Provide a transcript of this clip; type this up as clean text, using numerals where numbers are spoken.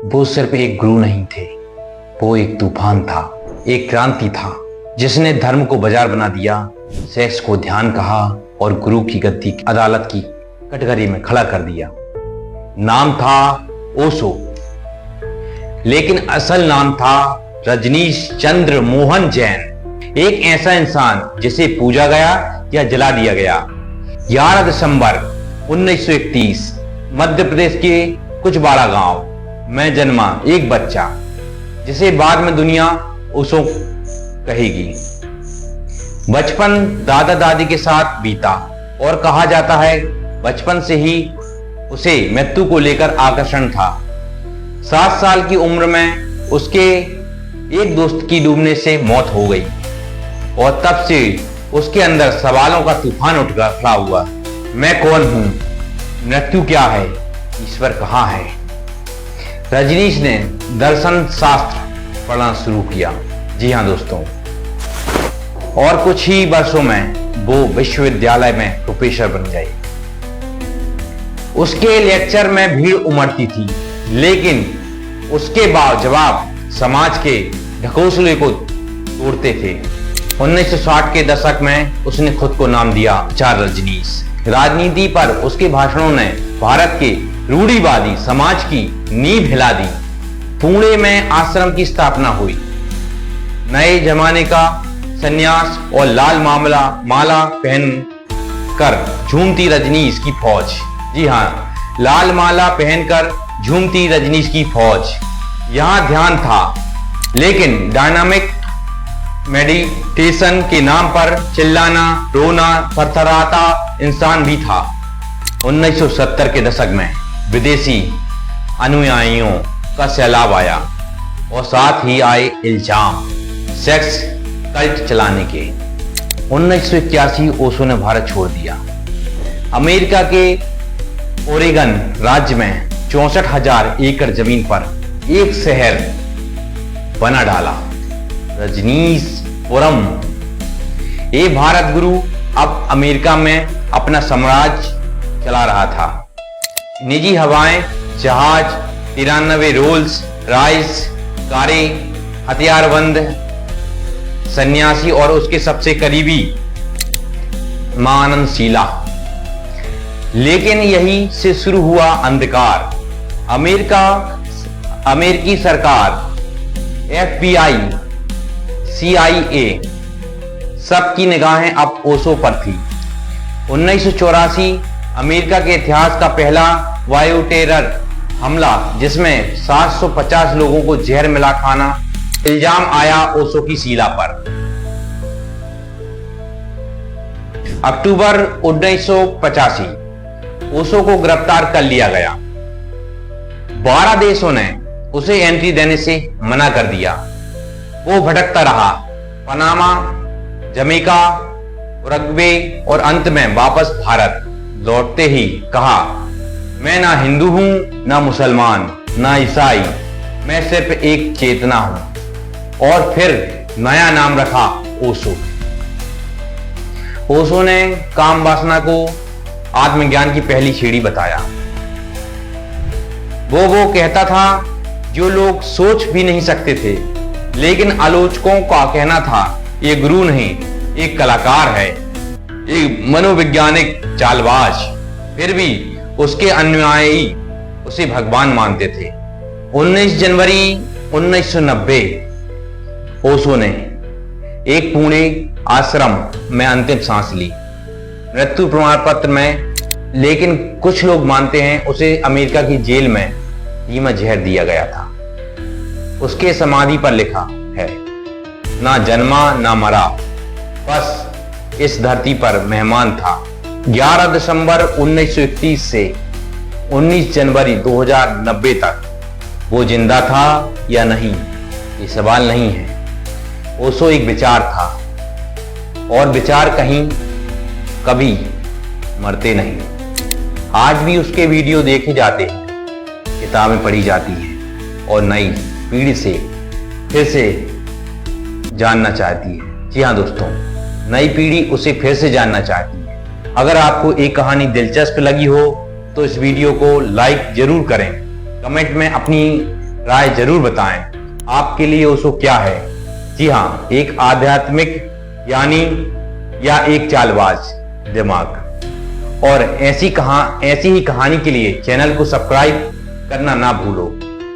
वो सिर्फ एक गुरु नहीं थे, वो एक तूफान था, एक क्रांति था जिसने धर्म को बाजार बना दिया, सेक्स को ध्यान कहा और गुरु की गद्दी अदालत की कटघरे में खड़ा कर दिया। नाम था ओशो, लेकिन असल नाम था रजनीश चंद्र मोहन जैन। एक ऐसा इंसान जिसे पूजा गया या जला दिया गया। 11 दिसंबर 1931 मध्य प्रदेश के कुचबाड़ा गांव में जन्मा एक बच्चा, जिसे बाद में दुनिया ओशो कहेगी। बचपन दादा दादी के साथ बीता और कहा जाता है बचपन से ही उसे मृत्यु को लेकर आकर्षण था। 7 साल की उम्र में उसके एक दोस्त की डूबने से मौत हो गई और तब से उसके अंदर सवालों का तूफान उठ खड़ा हुआ। मैं कौन हूं? मृत्यु क्या है? ईश्वर कहां है? रजनीश ने दर्शन शास्त्र पढ़ना शुरू किया। जी हां दोस्तों, और कुछ ही वर्षों में वो विश्वविद्यालय में प्रोफेसर बन गए। उसके लेक्चर में भीड़ उमड़ती थी, लेकिन उसके जवाब समाज के ढकोसले को तोड़ते थे। 1960 के दशक में उसने खुद को नाम दिया चार रजनीश। राजनीति पर उसके भाषणों ने भारत के रूढ़िवादी समाज की नींव हिला दी। पुणे में आश्रम की स्थापना हुई। नए जमाने का सन्यास और लाल माला पहन कर झूमती रजनीश की फौज। जी हाँ, लाल माला पहनकर झूमती रजनीश की फौज। यहां ध्यान था, लेकिन डायनामिक मेडिटेशन के नाम पर चिल्लाना, रोना, थरथराता इंसान भी था। 1970 के दशक में विदेशी अनुयायियों का सैलाब आया और साथ ही आए इल्जाम सेक्स कल्ट चलाने के। 1981 ओशो ने भारत छोड़ दिया। अमेरिका के ओरेगन राज्य में 64,000 एकड़ जमीन पर एक शहर बना डाला, रजनीशपुरम। ये भारत गुरु अब अमेरिका में अपना साम्राज्य चला रहा था। निजी हवाएं, जहाज, 93 रोल्स रॉयस कारें, हथियारबंद सन्यासी और उसके सबसे करीबी मानन शीला। लेकिन यही से शुरू हुआ अंधकार। अमेरिकी सरकार, FBI, CIA, सबकी निगाहें अब ओशो पर थी। 1984 अमेरिका के इतिहास का पहला वायु टेरर हमला, जिसमें 750 लोगों को जहर मिला खाना, इल्जाम आया ओशो की शीला पर। अक्टूबर 1985 ओशो को गिरफ्तार कर लिया गया। 12 देशों ने उसे एंट्री देने से मना कर दिया। वो भटकता रहा, पनामा, जमैका, उरुग्वे और अंत में वापस भारत लौटते ही कहा, मैं ना हिंदू हूं, ना मुसलमान, ना ईसाई, मैं सिर्फ एक चेतना हूं। और फिर नया नाम रखा ओशो। ओशो ने काम वासना को आत्मज्ञान की पहली सीढ़ी बताया। वो कहता था जो लोग सोच भी नहीं सकते थे, लेकिन आलोचकों का कहना था ये गुरु नहीं, एक कलाकार है, एक मनोवैज्ञानिक चालबाज। फिर भी उसके अनुयायी उसे भगवान मानते थे। 19 जनवरी 1990 ओशो ने एक पुणे आश्रम में अंतिम सांस ली, मृत्यु प्रमाण पत्र में। लेकिन कुछ लोग मानते हैं उसे अमेरिका की जेल में धीमा जहर दिया गया था। उसके समाधि पर लिखा है, ना जन्मा ना मरा, बस इस धरती पर मेहमान था। 11 दिसंबर 1931 से 19 जनवरी 2090 तक वो जिंदा था या नहीं, ये सवाल नहीं है। ओशो एक विचार था, और विचार कभी मरते नहीं। आज भी उसके वीडियो देखे जाते हैं, किताबें पढ़ी जाती हैं और नई पीढ़ी से फिर से जानना चाहती है। जी हाँ दोस्तों, नई पीढ़ी उसे फिर से जानना चाहती है। अगर आपको एक कहानी दिलचस्प लगी हो तो इस वीडियो को लाइक जरूर करें, कमेंट में अपनी राय जरूर बताएं। आपके लिए ओशो क्या है? जी हाँ, एक आध्यात्मिक यानी या एक चालबाज दिमाग? और ऐसी ही कहानी के लिए चैनल को सब्सक्राइब करना ना भूलो।